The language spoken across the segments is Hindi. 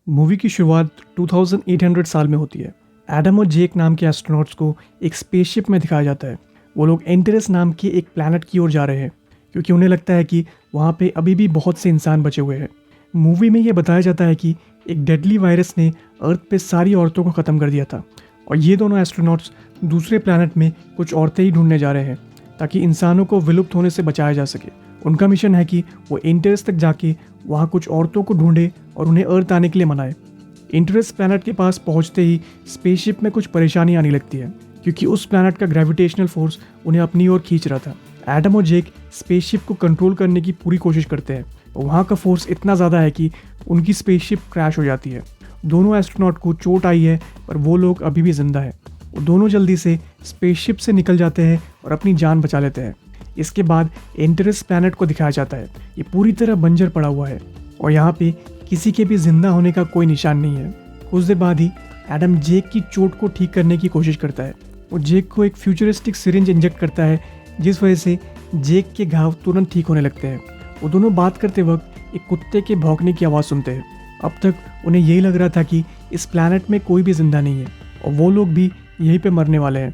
मूवी की शुरुआत 2800 साल में होती है। एडम और जेक नाम के एस्ट्रोनॉट्स को एक स्पेसशिप में दिखाया जाता है। वो लोग एंटेरस नाम के एक प्लैनेट की ओर जा रहे हैं क्योंकि उन्हें लगता है कि वहाँ पे अभी भी बहुत से इंसान बचे हुए हैं। मूवी में ये बताया जाता है कि एक डेडली वायरस ने अर्थ पे सारी औरतों को ख़त्म कर दिया था और ये दोनों एस्ट्रोनॉट्स दूसरे प्लैनेट में कुछ औरतें ही ढूंढने जा रहे हैं ताकि इंसानों को विलुप्त होने से बचाया जा सके। उनका मिशन है कि वो एंटेरस तक जाके वहाँ कुछ औरतों को ढूंढे और उन्हें अर्थ आने के लिए मनाए। एंटेरस प्लैनेट के पास पहुँचते ही स्पेसशिप में कुछ परेशानी आने लगती है क्योंकि उस प्लैनेट का ग्रेविटेशनल फोर्स उन्हें अपनी ओर खींच रहा था। एडम और जेक स्पेसशिप को कंट्रोल करने की पूरी कोशिश करते हैं और वहाँ का फोर्स इतना ज़्यादा है कि उनकी स्पेसशिप क्रैश हो जाती है। दोनों एस्ट्रोनॉट को चोट आई है पर वो लोग अभी भी जिंदा है। वो दोनों जल्दी से स्पेसशिप से निकल जाते हैं और अपनी जान बचा लेते हैं। इसके बाद एंटेरस प्लैनेट को दिखाया जाता है। ये पूरी तरह बंजर पड़ा हुआ है और यहाँ पे किसी के भी जिंदा होने का कोई निशान नहीं है। कुछ देर बाद ही एडम जेक की चोट को ठीक करने की कोशिश करता है। वो जेक को एक फ्यूचरिस्टिक सिरिंज इंजेक्ट करता है जिस वजह से जेक के घाव तुरंत ठीक होने लगते हैं। वो दोनों बात करते वक्त एक कुत्ते के भौंकने की आवाज़ सुनते हैं। अब तक उन्हें यही लग रहा था कि इस प्लैनेट में कोई भी जिंदा नहीं है और वो लोग भी यहीं पे मरने वाले हैं,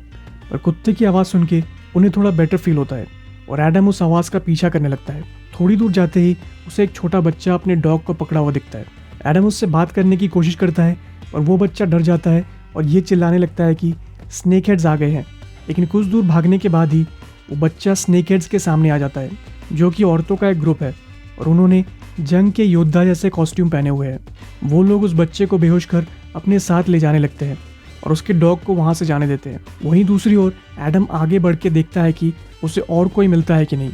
पर कुत्ते की आवाज़ सुन के उन्हें थोड़ा बेटर फील होता है और एडम उस आवाज़ का पीछा करने लगता है। थोड़ी दूर जाते ही उसे एक छोटा बच्चा अपने डॉग को पकड़ा हुआ दिखता है। एडम उससे बात करने की कोशिश करता है और वो बच्चा डर जाता है और ये चिल्लाने लगता है कि स्नेक हेड्स आ गए हैं। लेकिन कुछ दूर भागने के बाद ही वो बच्चा स्नेक हेड्स के सामने आ जाता है जो कि औरतों का एक ग्रुप है और उन्होंने जंग के योद्धा जैसे कॉस्ट्यूम पहने हुए हैं। वो लोग उस बच्चे को बेहोश कर अपने साथ ले जाने लगते हैं और उसके डॉग को वहाँ से जाने देते हैं। वहीं दूसरी ओर एडम आगे बढ़ के देखता है कि उसे और कोई मिलता है कि नहीं।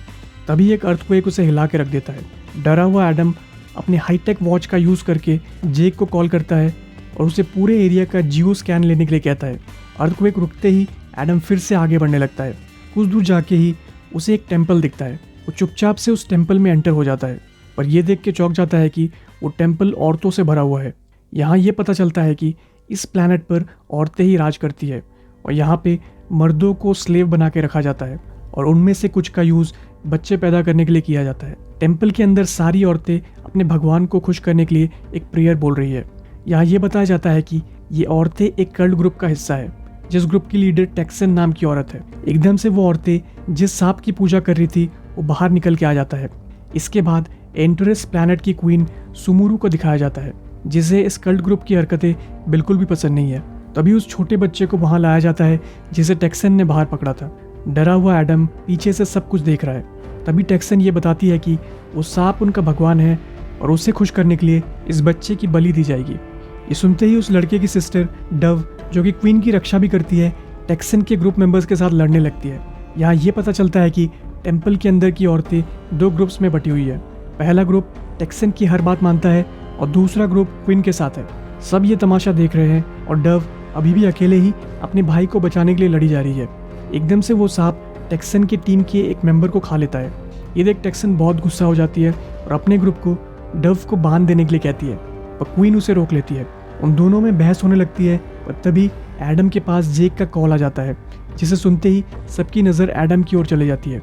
तभी एक अर्थक्वेक उसे हिला के रख देता है। डरा हुआ एडम अपने हाईटेक वॉच का यूज़ करके जेक को कॉल करता है और उसे पूरे एरिया का जियो स्कैन लेने के लिए कहता है। अर्थक्वेक रुकते ही एडम फिर से आगे बढ़ने लगता है। कुछ दूर जाके ही उसे एक टेम्पल दिखता है। वो चुपचाप से उस टेम्पल में एंटर हो जाता है पर यह देख के चौंक जाता है कि वो टेम्पल औरतों से भरा हुआ है। यहाँ ये पता चलता है कि इस प्लैनेट पर औरतें ही राज करती है और यहाँ पे मर्दों को स्लेव बना के रखा जाता है और उनमें से कुछ का यूज़ बच्चे पैदा करने के लिए किया जाता है। टेम्पल के अंदर सारी औरतें अपने भगवान को खुश करने के लिए एक प्रेयर बोल रही है। यहाँ ये बताया जाता है कि ये औरतें एक कल्ट ग्रुप का हिस्सा है जिस ग्रुप की लीडर टेक्सन नाम की औरत है। एकदम से वो औरतें जिस सांप की पूजा कर रही थी वो बाहर निकल के आ जाता है। इसके बाद एंटेरस प्लैनेट की क्वीन सुमुरु को दिखाया जाता है जिसे इस कल्ट ग्रुप की हरकतें बिल्कुल भी पसंद नहीं है। तभी उस छोटे बच्चे को वहाँ लाया जाता है जिसे टेक्सन ने बाहर पकड़ा था। डरा हुआ एडम पीछे से सब कुछ देख रहा है। तभी टेक्सन ये बताती है कि वो सांप उनका भगवान है और उसे खुश करने के लिए इस बच्चे की बलि दी जाएगी। ये सुनते ही उस लड़के की सिस्टर डव, जो कि क्वीन की रक्षा भी करती है, टेक्सन के ग्रुप मेंबर्स के साथ लड़ने लगती है। यहाँ ये पता चलता है कि टेम्पल के अंदर की औरतें दो ग्रुप्स में बटी हुई है। पहला ग्रुप टेक्सन की हर बात मानता है और दूसरा ग्रुप क्वीन के साथ है। सब ये तमाशा देख रहे हैं और डव अभी भी अकेले ही अपने भाई को बचाने के लिए लड़ी जा रही है। एकदम से वो सांप टेक्सन की टीम के एक मेंबर को खा लेता है। ये देख टेक्सन बहुत गुस्सा हो जाती है और अपने ग्रुप को डव को बांध देने के लिए कहती है पर क्वीन उसे रोक लेती है। उन दोनों में बहस होने लगती है और तभी एडम के पास जेक का कॉल आ जाता है जिसे सुनते ही सबकी नज़र एडम की ओर चली जाती है।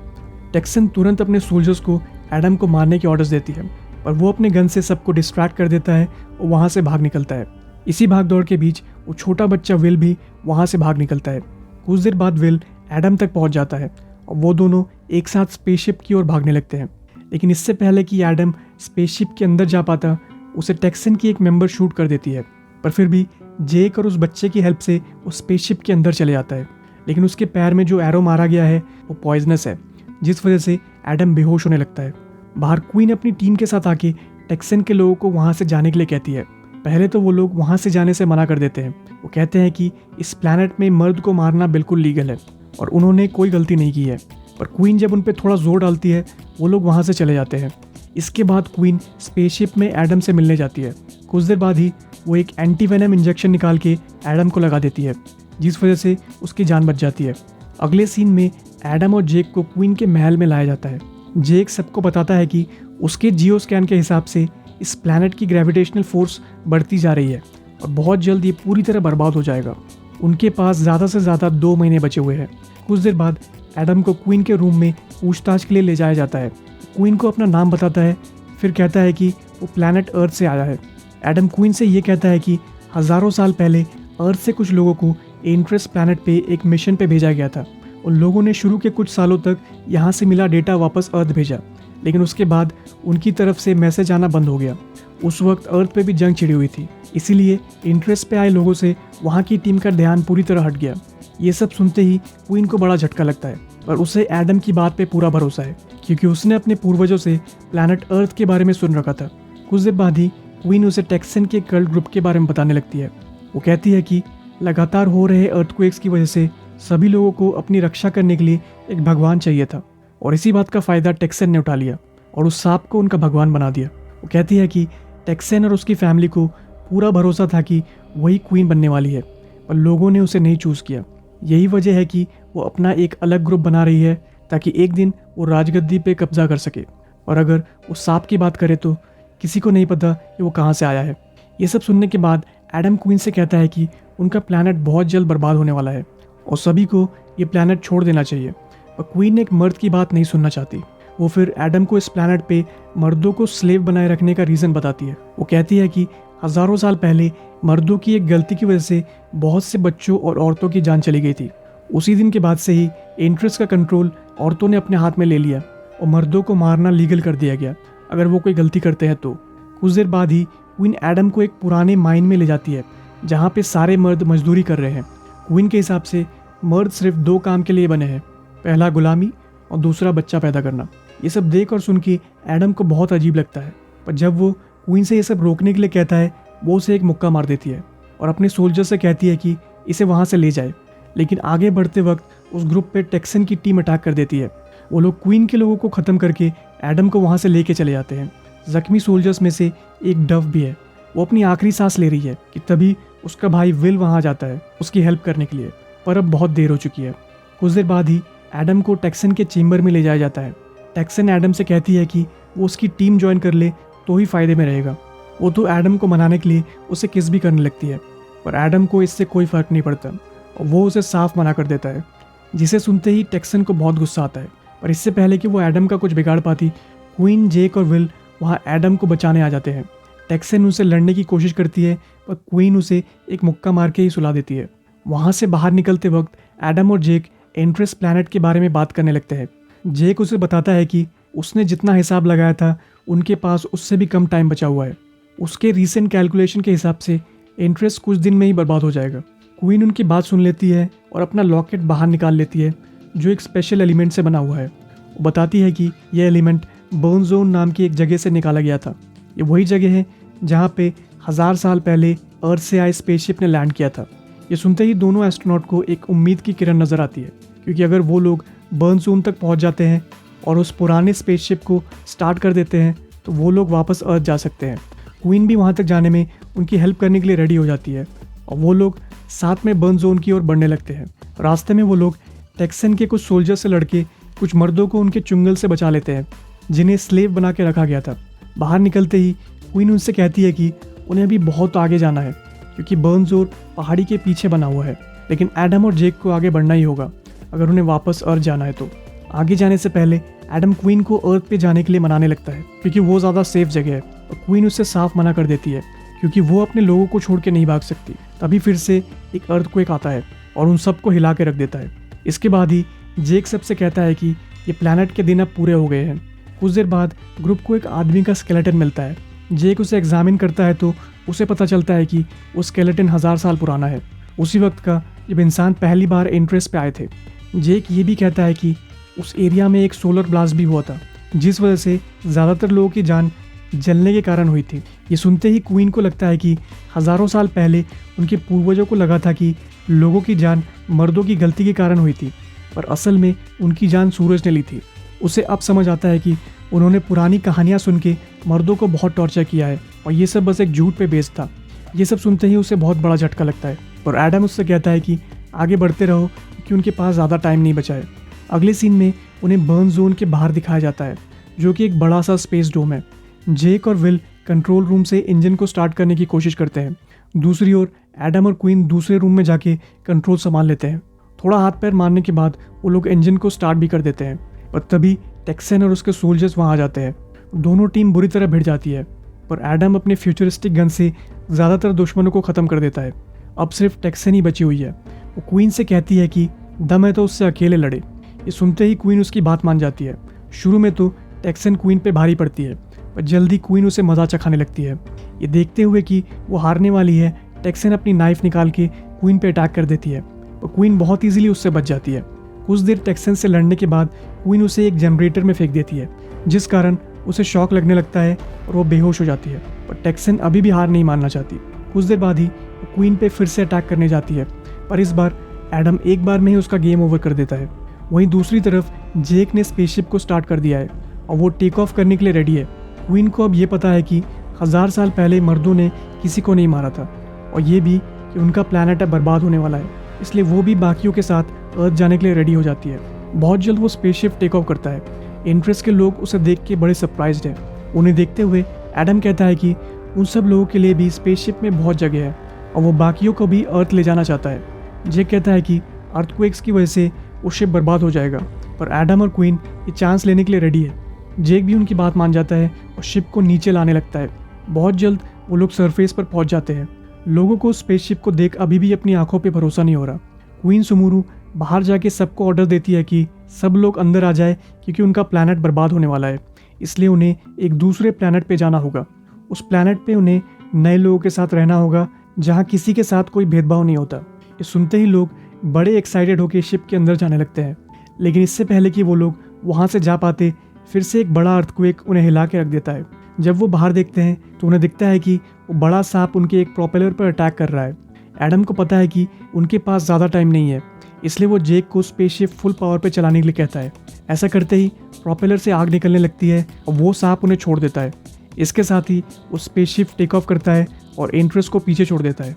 टेक्सन तुरंत अपने सोल्जर्स को एडम को मारने के ऑर्डर्स देती है पर वो अपने गन से सबको डिस्ट्रैक्ट कर देता है और वहाँ से भाग निकलता है। इसी भाग दौड़ के बीच वो छोटा बच्चा विल भी वहाँ से भाग निकलता है। कुछ देर बाद विल एडम तक पहुँच जाता है और वो दोनों एक साथ स्पेसशिप की ओर भागने लगते हैं। लेकिन इससे पहले कि एडम स्पेसशिप के अंदर जा पाता उसे टेक्सन की एक मेंबर शूट कर देती है, पर फिर भी जेक और उस बच्चे की हेल्प से वो स्पेसशिप के अंदर चले जाता है। लेकिन उसके पैर में जो एरो मारा गया है वो पॉइजनस है जिस वजह से एडम बेहोश होने लगता है। बाहर क्वीन अपनी टीम के साथ आके टेक्सन के लोगों को वहाँ से जाने के लिए कहती है। पहले तो वो लोग वहाँ से जाने से मना कर देते हैं। वो कहते हैं कि इस प्लैनेट में मर्द को मारना बिल्कुल लीगल है और उन्होंने कोई गलती नहीं की है। पर क्वीन जब उन पर थोड़ा जोर डालती है वो लोग वहाँ से चले जाते हैं। इसके बाद क्वीन स्पेसशिप में एडम से मिलने जाती है। कुछ देर बाद ही वो एक एंटी वेनम इंजेक्शन निकाल के एडम को लगा देती है जिस वजह से उसकी जान बच जाती है। अगले सीन में एडम और जेक को क्वीन के महल में लाया जाता है। जेक सबको बताता है कि उसके जियो स्कैन के हिसाब से इस प्लैनेट की ग्रेविटेशनल फोर्स बढ़ती जा रही है और बहुत जल्द ये पूरी तरह बर्बाद हो जाएगा। उनके पास ज़्यादा से ज़्यादा 2 महीने बचे हुए हैं। कुछ देर बाद एडम को क्वीन के रूम में पूछताछ के लिए ले जाया जाता है। क्वीन को अपना नाम बताता है, फिर कहता है कि वो प्लैनेट अर्थ से आया है एडम क्वीन से ये कहता है कि हज़ारों साल पहले अर्थ से कुछ लोगों को इंटरेस्ट प्लैनेट पे एक मिशन पे भेजा गया था और लोगों ने शुरू के कुछ सालों तक यहाँ से मिला डेटा वापस अर्थ भेजा, लेकिन उसके बाद उनकी तरफ से मैसेज आना बंद हो गया। उस वक्त अर्थ पे भी जंग छिड़ी हुई थी, इसीलिए इंटरेस्ट पे आए लोगों से वहाँ की टीम का ध्यान पूरी तरह हट गया। ये सब सुनते ही क्वीन को बड़ा झटका लगता है, पर उसे एडम की बात पे पूरा भरोसा है क्योंकि उसने अपने पूर्वजों से प्लैनेट अर्थ के बारे में सुन रखा था। कुछ देर बाद ही क्वीन उसे टेक्सन के कल्ट ग्रुप के बारे में बताने लगती है। वो कहती है कि लगातार हो रहे अर्थक्वेक्स की वजह से सभी लोगों को अपनी रक्षा करने के लिए एक भगवान चाहिए था और इसी बात का फ़ायदा टेक्सन ने उठा लिया और उस सांप को उनका भगवान बना दिया। वो कहती है कि टेक्सन और उसकी फैमिली को पूरा भरोसा था कि वही क्वीन बनने वाली है, पर लोगों ने उसे नहीं चूज़ किया। यही वजह है कि वो अपना एक अलग ग्रुप बना रही है ताकि एक दिन वो राजगद्दी पे कब्जा कर सके। और अगर वो सांप की बात करे तो किसी को नहीं पता कि वो कहाँ से आया है। ये सब सुनने के बाद एडम क्वीन से कहता है कि उनका प्लैनेट बहुत जल्द बर्बाद होने वाला है और सभी को ये प्लैनेट छोड़ देना चाहिए, पर क्वीन एक मर्द की बात नहीं सुनना चाहती। वो फिर एडम को इस प्लैनेट पे मर्दों को स्लेव बनाए रखने का रीज़न बताती है। वो कहती है कि हज़ारों साल पहले मर्दों की एक गलती की वजह से बहुत से बच्चों और औरतों की जान चली गई थी। उसी दिन के बाद से ही इंटरेस्ट का कंट्रोल औरतों ने अपने हाथ में ले लिया और मर्दों को मारना लीगल कर दिया गया अगर वो कोई गलती करते हैं तो। कुछ देर बाद ही क्वीन एडम को एक पुराने माइन में ले जाती है जहाँ पे सारे मर्द मजदूरी कर रहे हैं। क्वीन के हिसाब से मर्द सिर्फ 2 काम के लिए बने हैं, पहला गुलामी और दूसरा बच्चा पैदा करना। ये सब देख और सुन के एडम को बहुत अजीब लगता है, पर जब वो क्वीन से ये सब रोकने के लिए कहता है वो उसे एक मुक्का मार देती है और अपने सोल्जर से कहती है कि इसे वहाँ से ले जाए। लेकिन आगे बढ़ते वक्त उस ग्रुप पे टेक्सन की टीम अटैक कर देती है। वो लोग क्वीन के लोगों को ख़त्म करके एडम को वहाँ से लेके चले जाते हैं। जख्मी सोल्जर्स में से एक डव भी है। वो अपनी आखिरी सांस ले रही है कि तभी उसका भाई विल वहाँ जाता है उसकी हेल्प करने के लिए, पर अब बहुत देर हो चुकी है। कुछ देर बाद ही एडम को टेक्सन के चेम्बर में ले जाया जाता है। टेक्सन एडम से कहती है कि वो उसकी टीम ज्वाइन कर ले तो ही फ़ायदे में रहेगा। वो तो एडम को मनाने के लिए उसे किस भी करने लगती है, पर एडम को इससे कोई फ़र्क नहीं पड़ता और वो उसे साफ मना कर देता है, जिसे सुनते ही टेक्सन को बहुत गुस्सा आता है। पर इससे पहले कि वो एडम का कुछ बिगाड़ पाती, क्वीन, जेक और विल वहाँ एडम को बचाने आ जाते हैं। टेक्सन उनसे लड़ने की कोशिश करती है, पर क्वीन उसे एक मुक्का मार के ही सुला देती है। वहाँ से बाहर निकलते वक्त एडम और जेक इंटरेस्ट प्लैनेट के बारे में बात करने लगते हैं। जेक उसे बताता है कि उसने जितना हिसाब लगाया था उनके पास उससे भी कम टाइम बचा हुआ है। उसके रीसेंट कैलकुलेशन के हिसाब से इंटरेस्ट कुछ दिन में ही बर्बाद हो जाएगा। क्वीन उनकी बात सुन लेती है और अपना लॉकेट बाहर निकाल लेती है जो एक स्पेशल एलिमेंट से बना हुआ है। वो बताती है कि यह एलिमेंट बर्न जोन नाम की एक जगह से निकाला गया था। ये वही जगह है जहाँ पे 1000 साल पहले अर्थ से आए स्पेसशिप ने लैंड किया था। ये सुनते ही दोनों एस्ट्रोनॉट को एक उम्मीद की किरण नज़र आती है, क्योंकि अगर वो लोग बर्न जोन तक पहुँच जाते हैं और उस पुराने स्पेसशिप को स्टार्ट कर देते हैं तो वो लोग वापस अर्थ जा सकते हैं। क्वीन भी वहाँ तक जाने में उनकी हेल्प करने के लिए रेडी हो जाती है और वो लोग साथ में बर्न जोन की ओर बढ़ने लगते हैं। रास्ते में वो लोग टेक्सन के कुछ सोल्जर से लड़के कुछ मर्दों को उनके चुंगल से बचा लेते हैं जिन्हें स्लेव बना के रखा गया था। बाहर निकलते ही क्वीन उनसे कहती है कि उन्हें अभी बहुत आगे जाना है क्योंकि बर्न जोन पहाड़ी के पीछे बना हुआ है, लेकिन एडम और जेक को आगे बढ़ना ही होगा अगर उन्हें वापस अर्थ जाना है। तो आगे जाने से पहले एडम क्वीन को अर्थ पे जाने के लिए मनाने लगता है क्योंकि वो ज़्यादा सेफ जगह है, और क्वीन उससे साफ मना कर देती है क्योंकि वो अपने लोगों को छोड़ के नहीं भाग सकती। तभी फिर से एक अर्थक्वेक आता है और उन सबको हिला के रख देता है। इसके बाद ही जेक सबसे कहता है कि ये प्लैनेट के दिन अब पूरे हो गए हैं। कुछ देर बाद ग्रुप को एक आदमी का स्केलेटन मिलता है। जेक उसे एग्जामिन करता है तो उसे पता चलता है कि वो स्केलेटन 1000 साल पुराना है, उसी वक्त का जब इंसान पहली बार इंटरेस्ट पे आए थे। जेक ये भी कहता है कि उस एरिया में एक सोलर ब्लास्ट भी हुआ था जिस वजह से ज़्यादातर लोगों की जान जलने के कारण हुई थी। ये सुनते ही क्वीन को लगता है कि हज़ारों साल पहले उनके पूर्वजों को लगा था कि लोगों की जान मर्दों की गलती के कारण हुई थी, पर असल में उनकी जान सूरज ने ली थी। उसे अब समझ आता है कि उन्होंने पुरानी कहानियाँ सुन के मर्दों को बहुत टॉर्चर किया है और ये सब बस एक झूठ पे बेस्ड था। ये सब सुनते ही उसे बहुत बड़ा झटका लगता है और एडम उससे कहता है कि आगे बढ़ते रहो क्योंकि उनके पास ज़्यादा टाइम नहीं बचा है। अगले सीन में उन्हें बर्न जोन के बाहर दिखाया जाता है जो कि एक बड़ा सा स्पेस डोम है। जेक और विल कंट्रोल रूम से इंजन को स्टार्ट करने की कोशिश करते हैं। दूसरी ओर एडम और क्वीन दूसरे रूम में जाके कंट्रोल संभाल लेते हैं। थोड़ा हाथ पैर मारने के बाद वो लोग इंजन को स्टार्ट भी कर देते हैं और तभी टेक्सन और उसके सोल्जर्स वहाँ आ जाते हैं। दोनों टीम बुरी तरह भिड़ जाती है। पर एडम अपने फ्यूचरिस्टिक गन से ज़्यादातर दुश्मनों को ख़त्म कर देता है। अब सिर्फ टेक्सन ही बची हुई है। वो क्वीन से कहती है कि दम है तो उससे अकेले लड़े। ये सुनते ही क्वीन उसकी बात मान जाती है। शुरू में तो टेक्सन क्वीन पे भारी पड़ती है, पर जल्दी क्वीन उसे मजा चखाने लगती है। ये देखते हुए कि वो हारने वाली है, टेक्सन अपनी नाइफ निकाल के क्वीन पे अटैक कर देती है, पर क्वीन बहुत ईजिली उससे बच जाती है। कुछ देर टेक्सन से लड़ने के बाद क्वीन उसे एक जनरेटर में फेंक देती है, जिस कारण उसे शॉक लगने लगता है और वो बेहोश हो जाती है। पर टेक्सन अभी भी हार नहीं मानना चाहती। कुछ देर बाद ही वो क्वीन पे फिर से अटैक करने जाती है, पर इस बार एडम एक बार में ही उसका गेम ओवर कर देता है। वहीं दूसरी तरफ जेक ने स्पेसशिप को स्टार्ट कर दिया है और वो टेक ऑफ करने के लिए रेडी है। क्वीन को अब ये पता है कि 1000 साल पहले मर्दों ने किसी को नहीं मारा था, और ये भी कि उनका प्लैनेट अब बर्बाद होने वाला है, इसलिए वो भी बाकियों के साथ अर्थ जाने के लिए रेडी हो जाती है। बहुत जल्द वो स्पेसशिप टेक ऑफ करता है। इंटरेस्ट के लोग उसे देख के बड़े सरप्राइज्ड हैं। उन्हें देखते हुए एडम कहता है कि उन सब लोगों के लिए भी स्पेसशिप में बहुत जगह है और वो बाकियों को भी अर्थ ले जाना चाहता है। जेक कहता है कि अर्थक्वेक्स की वजह से वो शिप बर्बाद हो जाएगा, पर एडम और क्वीन ये चांस लेने के लिए रेडी है। जेक भी उनकी बात मान जाता है और शिप को नीचे लाने लगता है। बहुत जल्द वो लोग सरफेस पर पहुंच जाते हैं। लोगों को स्पेसशिप को देख अभी भी अपनी आंखों पे भरोसा नहीं हो रहा। क्वीन सुमुरू बाहर जाके सबको ऑर्डर देती है कि सब लोग अंदर आ जाए, क्योंकि उनका प्लैनेट बर्बाद होने वाला है, इसलिए उन्हें एक दूसरे प्लैनेट पे जाना होगा। उस प्लैनेट पे उन्हें नए लोगों के साथ रहना होगा, जहाँ किसी के साथ कोई भेदभाव नहीं होता। ये सुनते ही लोग बड़े एक्साइटेड होकर शिप के अंदर जाने लगते हैं, लेकिन इससे पहले कि वो लोग वहाँ से जा पाते, फिर से एक बड़ा अर्थक्वेक उन्हें हिला के रख देता है। जब वो बाहर देखते हैं तो उन्हें दिखता है कि वो बड़ा सांप उनके एक प्रोपेलर पर अटैक कर रहा है। एडम को पता है कि उनके पास ज़्यादा टाइम नहीं है, इसलिए वो जेक को स्पेसशिप फुल पावर पे चलाने के लिए कहता है। ऐसा करते ही प्रोपेलर से आग निकलने लगती है और वो सांप उन्हें छोड़ देता है। इसके साथ ही वो स्पेसशिप टेक ऑफ करता है और इंटरेस्ट को पीछे छोड़ देता है।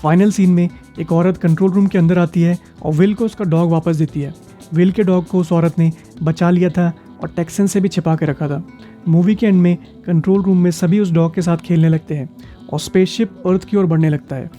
फाइनल सीन में एक औरत कंट्रोल रूम के अंदर आती है और विल को उसका डॉग वापस देती है। विल के डॉग को उस औरत ने बचा लिया था और टेक्सन से भी छिपा के रखा था। मूवी के एंड में कंट्रोल रूम में सभी उस डॉग के साथ खेलने लगते हैं और स्पेसशिप अर्थ की ओर बढ़ने लगता है।